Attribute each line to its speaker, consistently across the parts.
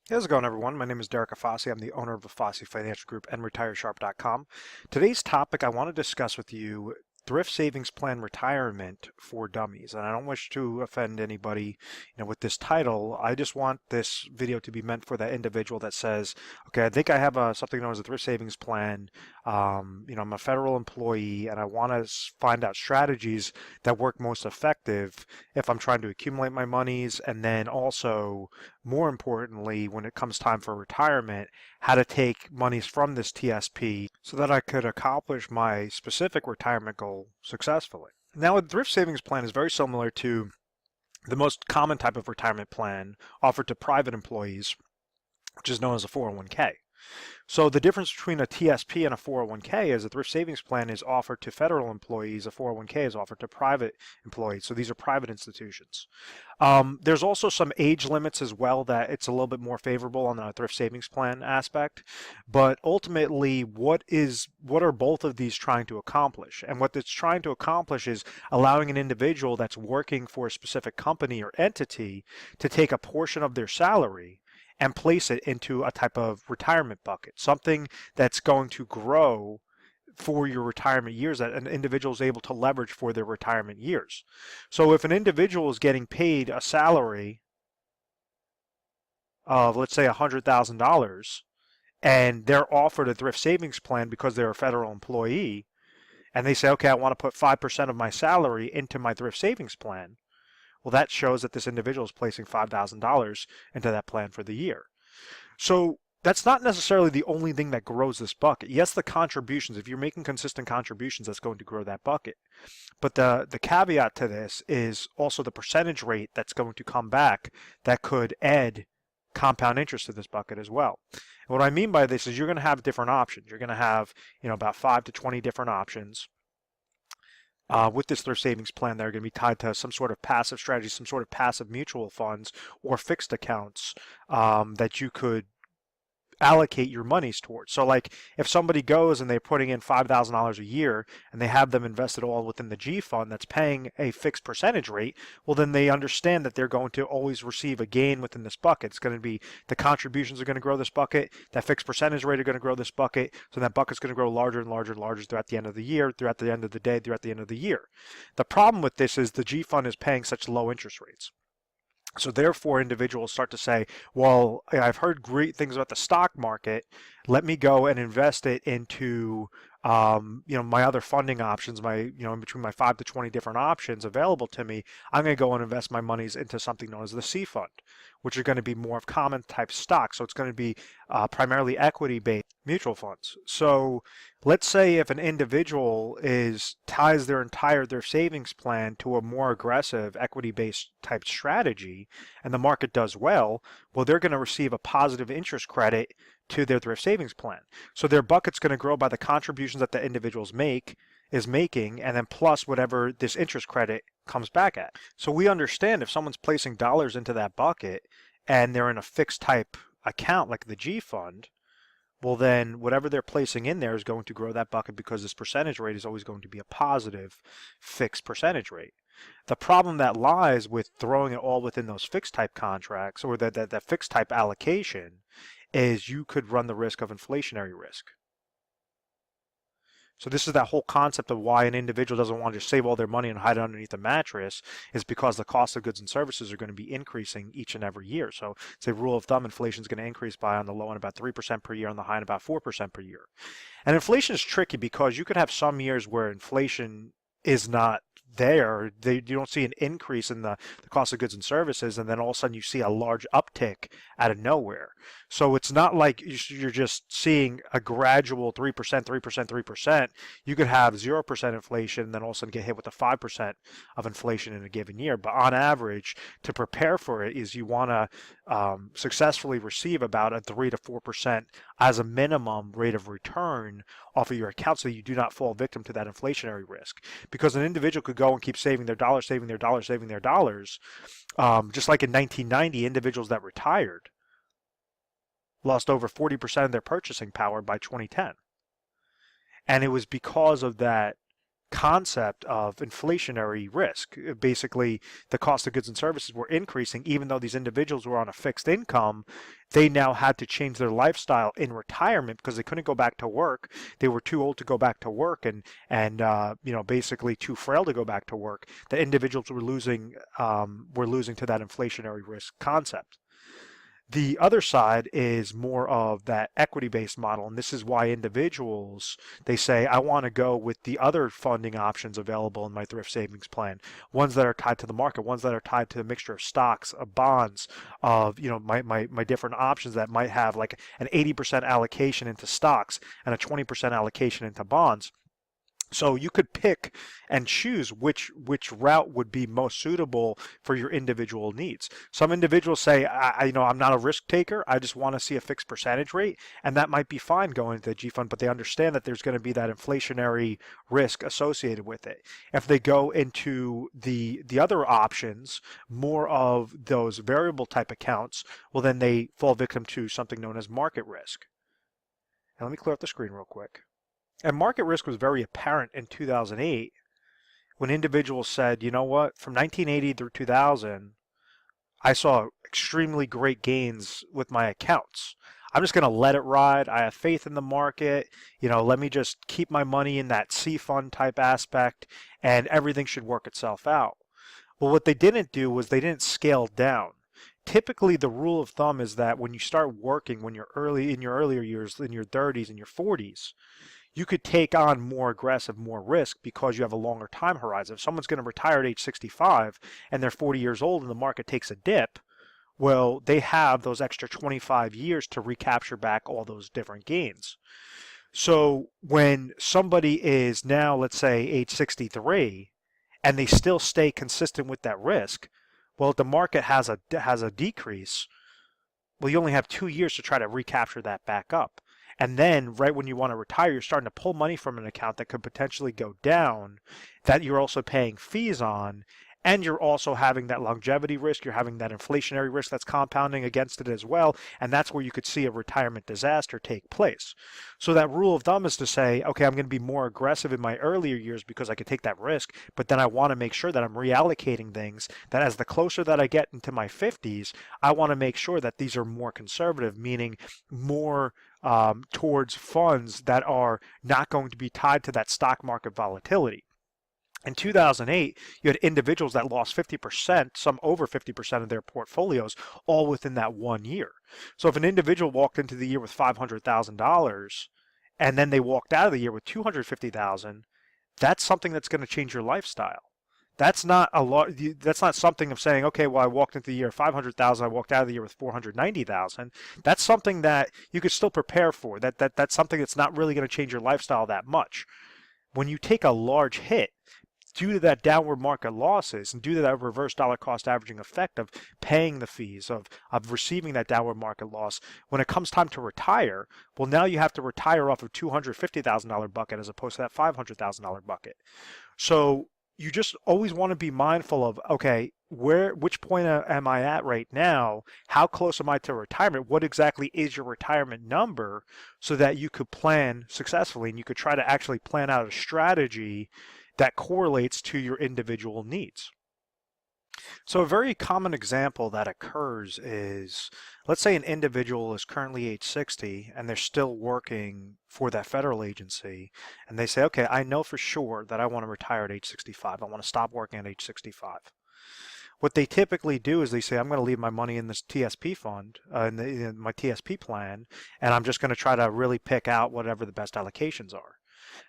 Speaker 1: How's it going, everyone? My name is Derek Afasi. I'm the owner of Afasi Financial Group and RetireSharp.com. Today's topic I want to discuss with you thrift savings plan retirement for dummies. And I don't wish to offend anybody, with this title. I just want this video to be meant for that individual that says, okay, I think I have something known as a thrift savings plan. I'm a federal employee and I want to find out strategies that work most effective if I'm trying to accumulate my monies, and then also more importantly, when it comes time for retirement, how to take monies from this TSP so that I could accomplish my specific retirement goal successfully. Now, a thrift savings plan is very similar to the most common type of retirement plan offered to private employees, which is known as a 401k. So the difference between a TSP and a 401k is a thrift savings plan is offered to federal employees, a 401k is offered to private employees. So these are private institutions. There's also some age limits as well that it's a little bit more favorable on the thrift savings plan aspect. But ultimately, what are both of these trying to accomplish? And what it's trying to accomplish is allowing an individual that's working for a specific company or entity to take a portion of their salary and place it into a type of retirement bucket, something that's going to grow for your retirement years that an individual is able to leverage for their retirement years. So if an individual is getting paid a salary of, let's say, $100,000, and they're offered a thrift savings plan because they're a federal employee, and they say, okay, I want to put 5% of my salary into my thrift savings plan, well, that shows that this individual is placing $5,000 into that plan for the year. So that's not necessarily the only thing that grows this bucket. Yes, the contributions, if you're making consistent contributions, that's going to grow that bucket. But the caveat to this is also the percentage rate that's going to come back that could add compound interest to this bucket as well. And what I mean by this is you're going to have different options. You're going to have, about 5 to 20 different options. With this thrift savings plan, they're going to be tied to some sort of passive strategy, some sort of passive mutual funds or fixed accounts that you could allocate your monies towards. So like if somebody goes and they're putting in $5,000 a year and they have them invested all within the G fund that's paying a fixed percentage rate, well then they understand that they're going to always receive a gain within this bucket. It's going to be the contributions are going to grow this bucket, that fixed percentage rate are going to grow this bucket, so that bucket's going to grow larger and larger and larger throughout the end of the year, throughout the end of the day, throughout the end of the year. The problem with this is the G fund is paying such low interest rates. So therefore, individuals start to say, well, I've heard great things about the stock market. Let me go and invest it into, my other funding options, in between my 5 to 20 different options available to me. I'm going to go and invest my monies into something known as the C fund, which are going to be more of common type stocks. So it's going to be primarily equity-based mutual funds. So let's say if an individual ties their savings plan to a more aggressive equity-based type strategy, and the market does well, they're going to receive a positive interest credit to their thrift savings plan. So their bucket's going to grow by the contributions that the individuals is making, and then plus whatever this interest credit comes back at. So we understand if someone's placing dollars into that bucket and they're in a fixed type account like the G fund, well then whatever they're placing in there is going to grow that bucket because this percentage rate is always going to be a positive fixed percentage rate. The problem that lies with throwing it all within those fixed type contracts or that fixed type allocation is you could run the risk of inflationary risk. So this is that whole concept of why an individual doesn't want to just save all their money and hide it underneath a mattress is because the cost of goods and services are going to be increasing each and every year. So it's a rule of thumb, inflation is going to increase by on the low end about 3% per year, on the high end about 4% per year. And inflation is tricky because you could have some years where inflation is not there. You don't see an increase in the cost of goods and services, and then all of a sudden you see a large uptick out of nowhere. So it's not like you're just seeing a gradual 3%, 3%, 3%. You could have 0% inflation and then all of a sudden get hit with a 5% of inflation in a given year. But on average, to prepare for it is you want to successfully receive about a 3 to 4% as a minimum rate of return off of your account so you do not fall victim to that inflationary risk. Because an individual could go and keep saving their dollars, saving their dollars, saving their dollars. Just like in 1990, individuals that retired lost over 40% of their purchasing power by 2010. And it was because of that concept of inflationary risk. Basically, the cost of goods and services were increasing, even though these individuals were on a fixed income. They now had to change their lifestyle in retirement because they couldn't go back to work. They were too old to go back to work, and basically too frail to go back to work. The individuals were losing to that inflationary risk concept. The other side is more of that equity-based model, and this is why individuals, they say, I want to go with the other funding options available in my thrift savings plan, ones that are tied to the market, ones that are tied to a mixture of stocks, of bonds, of my different options that might have like an 80% allocation into stocks and a 20% allocation into bonds. So you could pick and choose which route would be most suitable for your individual needs. Some individuals say, I'm not a risk taker. I just want to see a fixed percentage rate, and that might be fine going into the G fund, but they understand that there's going to be that inflationary risk associated with it. If they go into the other options, more of those variable type accounts, well, then they fall victim to something known as market risk. And let me clear up the screen real quick. And market risk was very apparent in 2008 when individuals said, you know what, from 1980 through 2000, I saw extremely great gains with my accounts. I'm just going to let it ride. I have faith in the market. Let me just keep my money in that C fund type aspect, and everything should work itself out. Well, what they didn't do was they didn't scale down. Typically, the rule of thumb is that when you start working, when you're in your earlier years, in your 30s and your 40s, you could take on more aggressive, more risk because you have a longer time horizon. If someone's going to retire at age 65 and they're 40 years old and the market takes a dip, well, they have those extra 25 years to recapture back all those different gains. So when somebody is now, let's say, age 63, and they still stay consistent with that risk, well, if the market has a decrease, well, you only have 2 years to try to recapture that back up. And then right when you want to retire, you're starting to pull money from an account that could potentially go down, that you're also paying fees on, and you're also having that longevity risk, you're having that inflationary risk that's compounding against it as well, and that's where you could see a retirement disaster take place. So that rule of thumb is to say, okay, I'm going to be more aggressive in my earlier years because I could take that risk, but then I want to make sure that I'm reallocating things, that as the closer that I get into my 50s, I want to make sure that these are more conservative, meaning more towards funds that are not going to be tied to that stock market volatility. In 2008, you had individuals that lost 50%, some over 50% of their portfolios, all within that 1 year. So if an individual walked into the year with $500,000 and then they walked out of the year with $250,000, that's something that's going to change your lifestyle. That's not a lot. That's not something of saying, okay, well, I walked into the year 500,000, I walked out of the year with 490,000. That's something that you could still prepare for. That's something that's not really going to change your lifestyle that much. When you take a large hit, due to that downward market losses and due to that reverse dollar cost averaging effect of paying the fees, of receiving that downward market loss, when it comes time to retire, well, now you have to retire off of $250,000 bucket as opposed to that $500,000 bucket. So you just always want to be mindful of, okay, which point am I at right now? How close am I to retirement? What exactly is your retirement number, so that you could plan successfully and you could try to actually plan out a strategy that correlates to your individual needs. So a very common example that occurs is, let's say an individual is currently age 60 and they're still working for that federal agency, and they say, okay, I know for sure that I want to retire at age 65. I want to stop working at age 65. What they typically do is they say, I'm going to leave my money in this TSP fund, in my TSP plan, and I'm just going to try to really pick out whatever the best allocations are.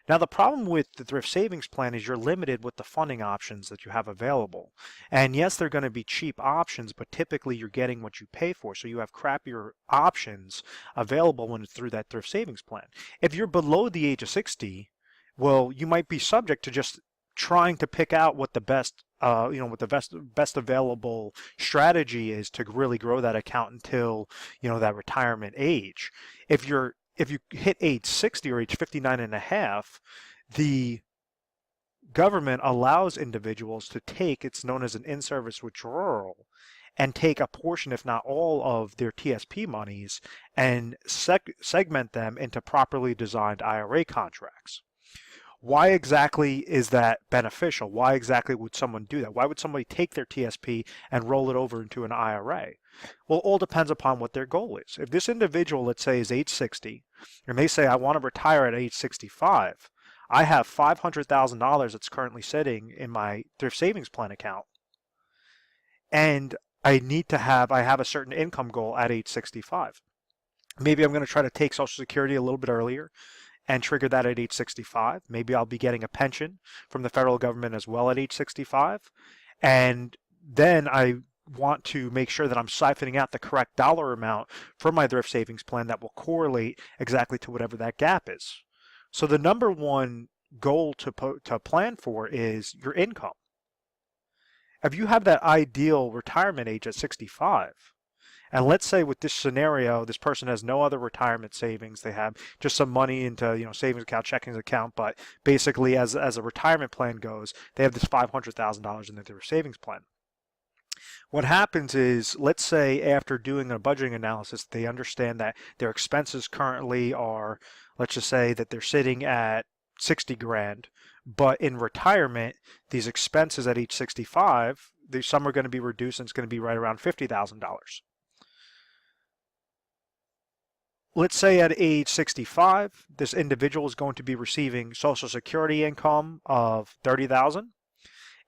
Speaker 1: Now, the problem with the thrift savings plan is you're limited with the funding options that you have available. And yes, they're going to be cheap options, but typically you're getting what you pay for. So you have crappier options available when it's through that thrift savings plan. If you're below the age of 60, well, you might be subject to just trying to pick out what the best what the best available strategy is to really grow that account until, that retirement age. If you hit age 60 or age 59 and a half, the government allows individuals to take, it's known as an in-service withdrawal, and take a portion, if not all, of their TSP monies and segment them into properly designed IRA contracts. Why exactly is that beneficial? Why exactly would someone do that? Why would somebody take their TSP and roll it over into an IRA? Well, it all depends upon what their goal is. If this individual, let's say, is age 60, and they say, I want to retire at age 65, I have $500,000 that's currently sitting in my thrift savings plan account, and I have a certain income goal at age 65. Maybe I'm going to try to take Social Security a little bit earlier and trigger that at age 65. Maybe I'll be getting a pension from the federal government as well at age 65. And then I want to make sure that I'm siphoning out the correct dollar amount from my thrift savings plan that will correlate exactly to whatever that gap is. So the number one goal to plan for is your income. If you have that ideal retirement age at 65, and let's say with this scenario, this person has no other retirement savings. They have just some money into, savings account, checking account, but basically as a retirement plan goes, they have this $500,000 in their savings plan. What happens is, let's say after doing a budgeting analysis, they understand that their expenses currently are, let's just say that they're sitting at 60 grand, but in retirement, these expenses at age 65, some are going to be reduced and it's going to be right around $50,000. Let's say at age 65, this individual is going to be receiving Social Security income of $30,000,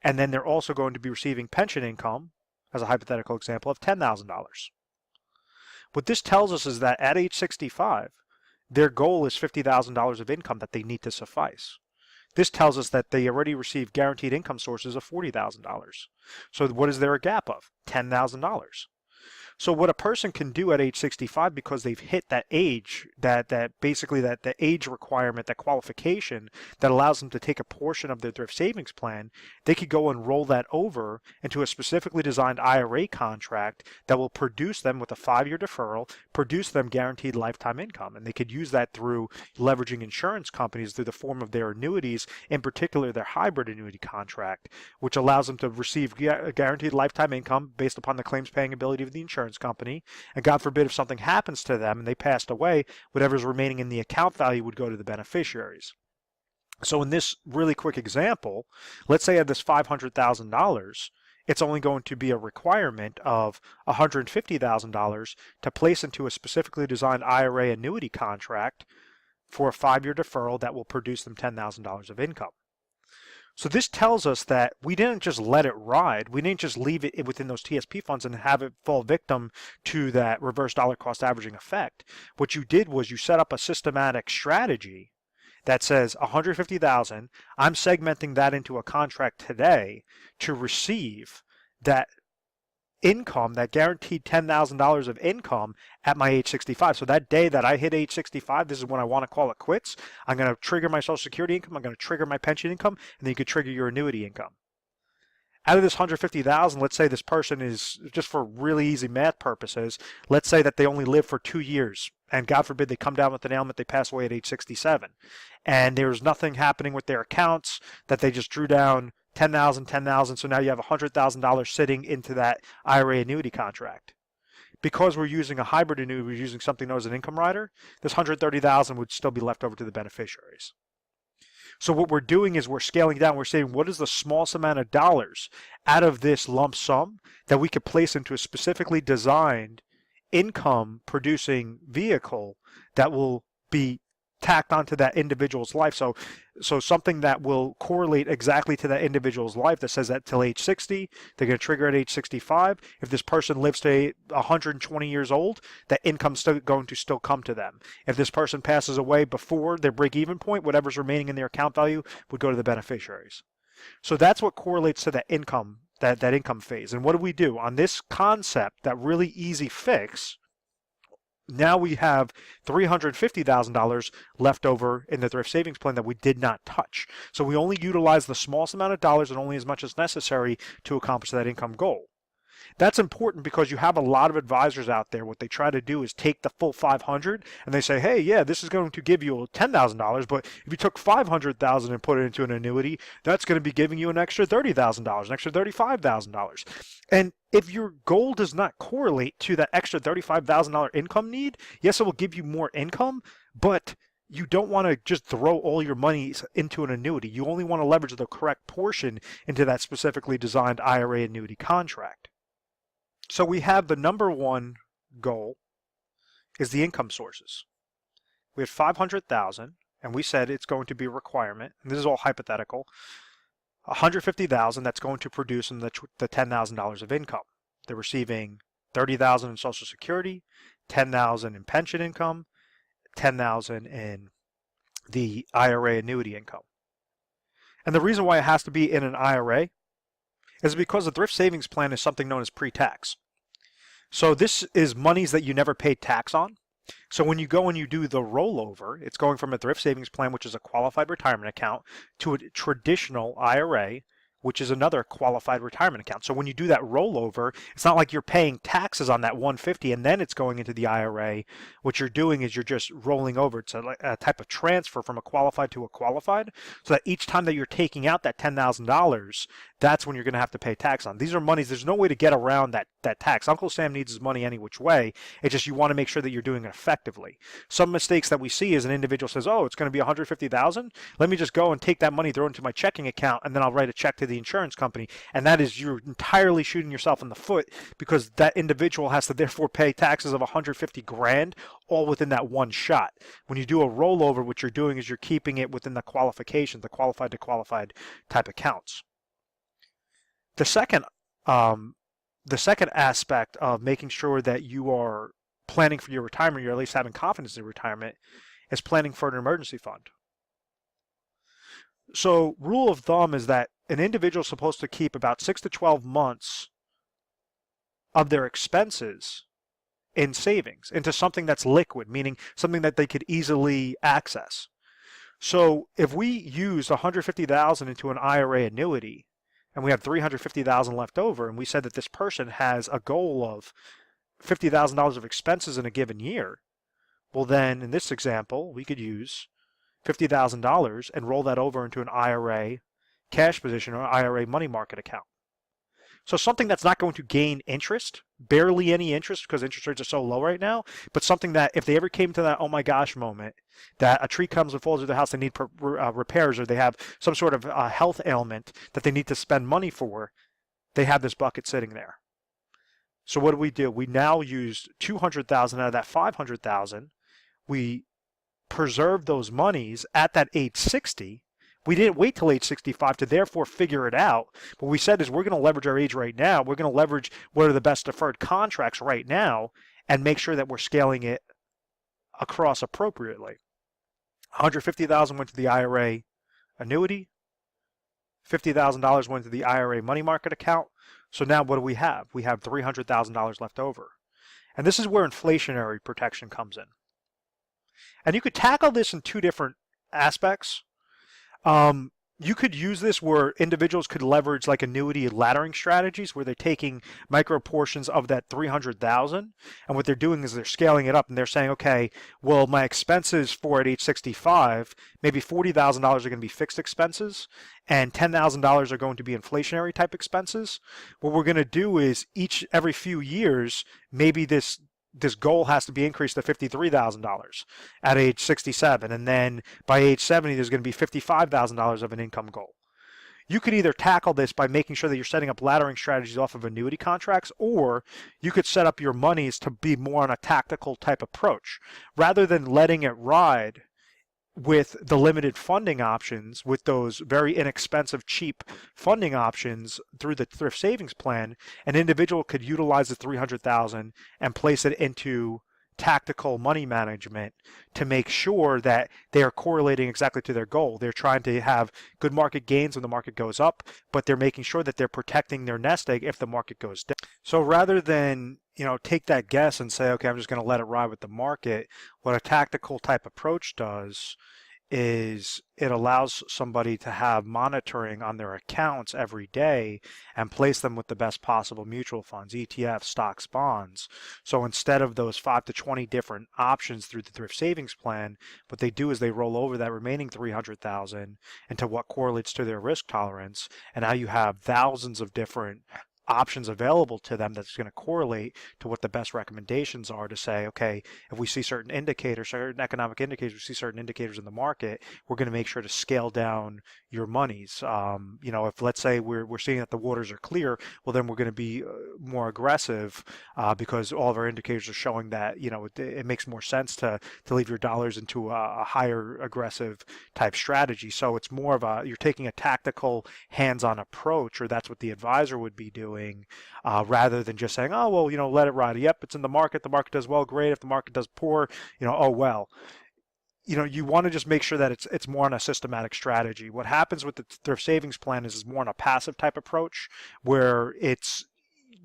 Speaker 1: and then they're also going to be receiving pension income, as a hypothetical example, of $10,000. What this tells us is that at age 65, their goal is $50,000 of income that they need to suffice. This tells us that they already receive guaranteed income sources of $40,000. So what is there a gap of? $10,000. So what a person can do at age 65, because they've hit that age, that basically that the age requirement, that qualification that allows them to take a portion of their thrift savings plan, they could go and roll that over into a specifically designed IRA contract that will produce them with a 5-year deferral, produce them guaranteed lifetime income. And they could use that through leveraging insurance companies through the form of their annuities, in particular their hybrid annuity contract, which allows them to receive guaranteed lifetime income based upon the claims paying ability of the insurance company, and God forbid if something happens to them and they passed away, whatever's remaining in the account value would go to the beneficiaries. So in this really quick example, let's say I have this $500,000, it's only going to be a requirement of $150,000 to place into a specifically designed IRA annuity contract for a 5-year deferral that will produce them $10,000 of income. So this tells us that we didn't just let it ride. We didn't just leave it within those TSP funds and have it fall victim to that reverse dollar cost averaging effect. What you did was you set up a systematic strategy that says 150,000, I'm segmenting that into a contract today to receive that income, that guaranteed $10,000 of income at my age 65. So that day that I hit age 65, this is when I want to call it quits. I'm going to trigger my Social Security income. I'm going to trigger my pension income, and then you could trigger your annuity income. Out of this 150,000, let's say this person is, just for really easy math purposes, let's say that they only live for 2 years, and God forbid they come down with an ailment, they pass away at age 67, and there's nothing happening with their accounts, that they just drew down 10,000, so now you have $100,000 sitting into that IRA annuity contract. Because we're using a hybrid annuity, we're using something known as an income rider, this 130,000 would still be left over to the beneficiaries. So what we're doing is we're scaling down. We're saying, what is the smallest amount of dollars out of this lump sum that we could place into a specifically designed income producing vehicle that will be tacked onto that individual's life. So something that will correlate exactly to that individual's life, that says that till age 60, they're going to trigger at age 65. If this person lives to 120 years old, that income's still going to still come to them. If this person passes away before their break-even point, whatever's remaining in their account value would go to the beneficiaries. So that's what correlates to that income, that income phase. And what do we do? On this concept, that really easy fix, now we have $350,000 left over in the thrift savings plan that we did not touch. So we only utilize the smallest amount of dollars and only as much as necessary to accomplish that income goal. That's important because you have a lot of advisors out there. What they try to do is take the full 500 and they say, hey, yeah, this is going to give you $10,000, but if you took 500,000 and put it into an annuity, that's going to be giving you an extra $30,000, an extra $35,000. And if your goal does not correlate to that extra $35,000 income need, yes, it will give you more income, but you don't want to just throw all your money into an annuity. You only want to leverage the correct portion into that specifically designed IRA annuity contract. So we have the number one goal is the income sources. We had 500,000, and we said it's going to be a requirement, and this is all hypothetical, 150,000 that's going to produce them the $10,000 of income. They're receiving 30,000 in Social Security, 10,000 in pension income, 10,000 in the IRA annuity income. And the reason why it has to be in an IRA is because the thrift savings plan is something known as pre-tax. So this is monies that you never paid tax on. So when you go and you do the rollover, it's going from a thrift savings plan, which is a qualified retirement account, to a traditional IRA, which is another qualified retirement account. So when you do that rollover, it's not like you're paying taxes on that 150 and then it's going into the IRA. What you're doing is you're just rolling over. It's a type of transfer from a qualified to a qualified, so that each time that you're taking out that $10,000, that's when you're going to have to pay tax on. These are monies. There's no way to get around that tax. Uncle Sam needs his money any which way. It's just you want to make sure that you're doing it effectively. Some mistakes that we see is an individual says, oh, it's going to be 150,000. Let me just go and take that money, throw it into my checking account, and then I'll write a check to the insurance company. And that is, you're entirely shooting yourself in the foot, because that individual has to therefore pay taxes of 150 grand all within that one shot. When you do a rollover, what you're doing is you're keeping it within the qualifications, the qualified to qualified type accounts. The second aspect of making sure that you are planning for your retirement, you're at least having confidence in retirement, is planning for an emergency fund. So rule of thumb is that an individual is supposed to keep about 6 to 12 months of their expenses in savings into something that's liquid, meaning something that they could easily access. So if we use 150,000 into an IRA annuity, and we have 350,000 left over, and we said that this person has a goal of $50,000 of expenses in a given year, well then, in this example, we could use $50,000 and roll that over into an IRA cash position or IRA money market account. So something that's not going to gain interest, barely any interest because interest rates are so low right now, but something that if they ever came to that oh my gosh moment, that a tree comes and falls to their house, they need repairs, or they have some sort of health ailment that they need to spend money for, they have this bucket sitting there. So what do? We now used 200,000 out of that 500,000. We preserved those monies at that age 60. We didn't wait till age 65 to therefore figure it out. What we said is we're going to leverage our age right now. We're going to leverage what are the best deferred contracts right now and make sure that we're scaling it across appropriately. 150,000 went to the IRA annuity. $50,000 went to the IRA money market account. So now what do we have? We have $300,000 left over. And this is where inflationary protection comes in. And you could tackle this in two different aspects. You could use this where individuals could leverage like annuity laddering strategies where they're taking micro portions of that 300,000, and what they're doing is they're scaling it up and they're saying, okay, well, my expenses for at age 65, maybe $40,000 are going to be fixed expenses and $10,000 are going to be inflationary type expenses. What we're going to do is every few years, maybe this goal has to be increased to $53,000 at age 67, and then by age 70 there's going to be $55,000 of an income goal. You could either tackle this by making sure that you're setting up laddering strategies off of annuity contracts, or you could set up your monies to be more on a tactical type approach. Rather than letting it ride with the limited funding options, with those very inexpensive, cheap funding options through the thrift savings plan, an individual could utilize the $300,000 and place it into tactical money management to make sure that they are correlating exactly to their goal. They're trying to have good market gains when the market goes up, but they're making sure that they're protecting their nest egg if the market goes down. So rather than take that guess and say, okay, I'm just going to let it ride with the market, what a tactical type approach does is it allows somebody to have monitoring on their accounts every day and place them with the best possible mutual funds, ETFs, stocks, bonds. So instead of those 5 to 20 different options through the thrift savings plan, what they do is they roll over that remaining 300,000 into what correlates to their risk tolerance, and now you have thousands of different options available to them that's going to correlate to what the best recommendations are to say, okay, if we see certain indicators, certain economic indicators, we see certain indicators in the market, we're going to make sure to scale down your monies. If let's say we're seeing that the waters are clear, well, then we're going to be more aggressive because all of our indicators are showing that, it makes more sense to leave your dollars into a higher aggressive type strategy. So it's more of you're taking a tactical hands-on approach, or that's what the advisor would be doing, rather than just saying, oh, well, let it ride. Yep, it's in the market does well, great. If the market does poor, oh, well. You want to just make sure that it's more on a systematic strategy. What happens with the thrift savings plan is more on a passive type approach, where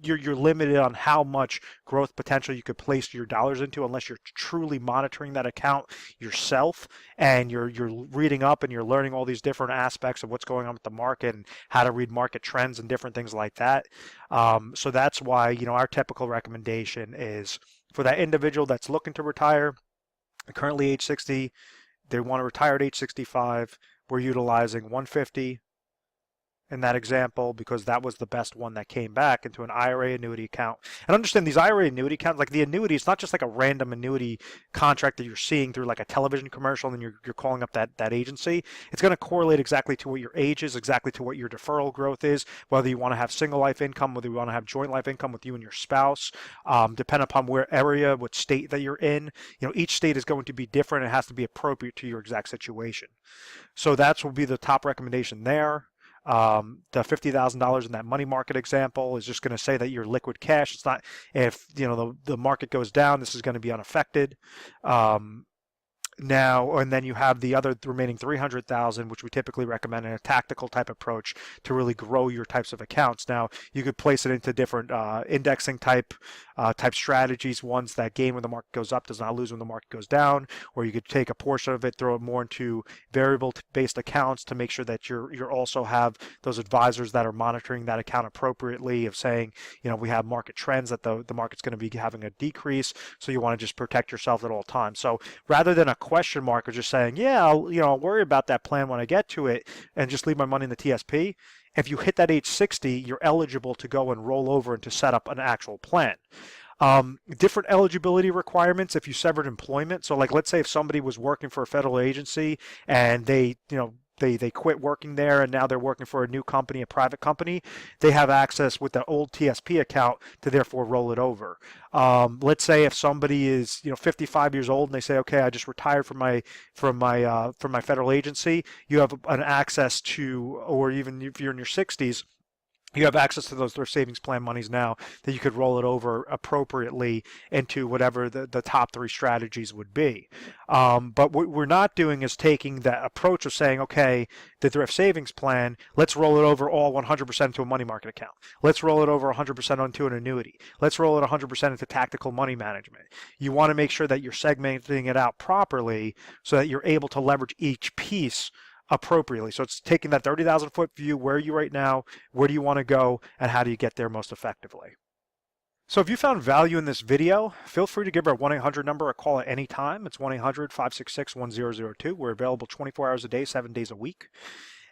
Speaker 1: you're limited on how much growth potential you could place your dollars into unless you're truly monitoring that account yourself, and you're reading up and you're learning all these different aspects of what's going on with the market and how to read market trends and different things like that. So that's why, our typical recommendation is for that individual that's looking to retire, currently age 60, they want to retire at age 65. We're utilizing 150 in that example because that was the best one that came back into an IRA annuity account. And understand these IRA annuity accounts, like the annuity, it's not just like a random annuity contract that you're seeing through like a television commercial and then you're calling up that agency. It's going to correlate exactly to what your age is, exactly to what your deferral growth is, whether you want to have single life income, whether you want to have joint life income with you and your spouse, depending upon where area, what state that you're in. Each state is going to be different. It has to be appropriate to your exact situation. So that will be the top recommendation there. The $50,000 in that money market example is just going to say that your liquid cash. It's not, if the market goes down, this is going to be unaffected. Now, and then you have the remaining 300,000, which we typically recommend in a tactical type approach to really grow your types of accounts. Now, you could place it into different indexing type strategies, ones that gain when the market goes up, does not lose when the market goes down, or you could take a portion of it, throw it more into variable-based accounts to make sure that you're also have those advisors that are monitoring that account appropriately, of saying, we have market trends that the market's going to be having a decrease, so you want to just protect yourself at all times. So rather than a question mark or just saying, yeah, I'll worry about that plan when I get to it and just leave my money in the TSP, if you hit that age 60, you're eligible to go and roll over and to set up an actual plan. Different eligibility requirements if you severed employment. So like, let's say if somebody was working for a federal agency and they quit working there and now they're working for a new company, a private company, they have access with the old TSP account to therefore roll it over. Let's say if somebody is 55 years old and they say, okay, I just retired from my federal agency, you have an access to, or even if you're in your 60s, you have access to those thrift savings plan monies now that you could roll it over appropriately into whatever the top three strategies would be. But what we're not doing is taking that approach of saying, okay, the thrift savings plan, let's roll it over all 100% into a money market account. Let's roll it over 100% onto an annuity. Let's roll it 100% into tactical money management. You want to make sure that you're segmenting it out properly so that you're able to leverage each piece appropriately. So it's taking that 30,000 foot view. Where are you right now? Where do you want to go? And how do you get there most effectively? So if you found value in this video, feel free to give our 1-800 number a call at any time. It's 1-800-566-1002. We're available 24 hours a day, 7 days a week.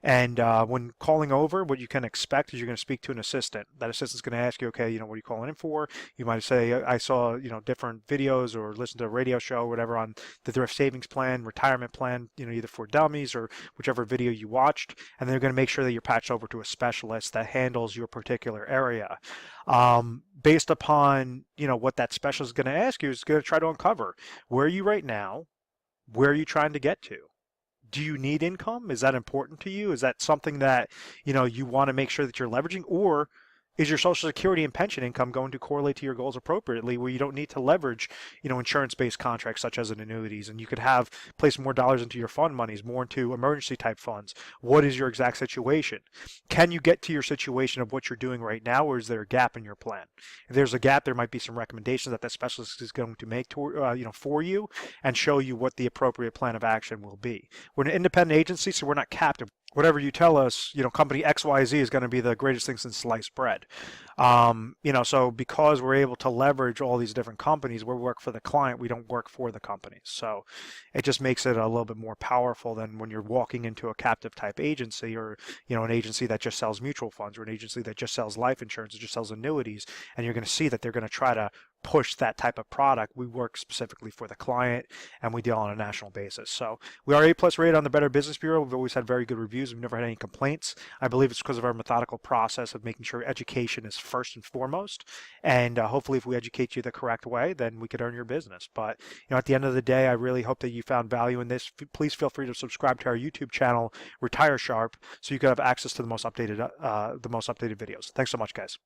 Speaker 1: And when calling over, what you can expect is you're going to speak to an assistant. That assistant's going to ask you, okay, what are you calling in for? You might say, I saw, different videos or listen to a radio show or whatever on the thrift savings plan, retirement plan, either for dummies or whichever video you watched. And they're going to make sure that you're patched over to a specialist that handles your particular area. Based upon, what that specialist is going to ask you, is going to try to uncover, where are you right now? Where are you trying to get to? Do you need income? Is that important to you? Is that something that, you want to make sure that you're leveraging? Or is your Social Security and pension income going to correlate to your goals appropriately, where you don't need to leverage, insurance-based contracts such as an annuities, and you could place more dollars into your fund monies, more into emergency type funds? What is your exact situation? Can you get to your situation of what you're doing right now, or is there a gap in your plan? If there's a gap, there might be some recommendations that specialist is going to make for you and show you what the appropriate plan of action will be. We're an independent agency, so we're not captive whatever you tell us, company XYZ is going to be the greatest thing since sliced bread. So because we're able to leverage all these different companies, we work for the client, we don't work for the companies. So it just makes it a little bit more powerful than when you're walking into a captive type agency, or, an agency that just sells mutual funds, or an agency that just sells life insurance, or just sells annuities, and you're going to see that they're going to try to push that type of product. We work specifically for the client, and we deal on a national basis. So we are A+ rated on the Better Business Bureau. We've always had very good reviews. We've never had any complaints. I believe it's because of our methodical process of making sure education is first and foremost. And hopefully, if we educate you the correct way, then we could earn your business. But at the end of the day, I really hope that you found value in this. Please feel free to subscribe to our YouTube channel, Retire Sharp, so you can have access to the most updated videos. Thanks so much, guys.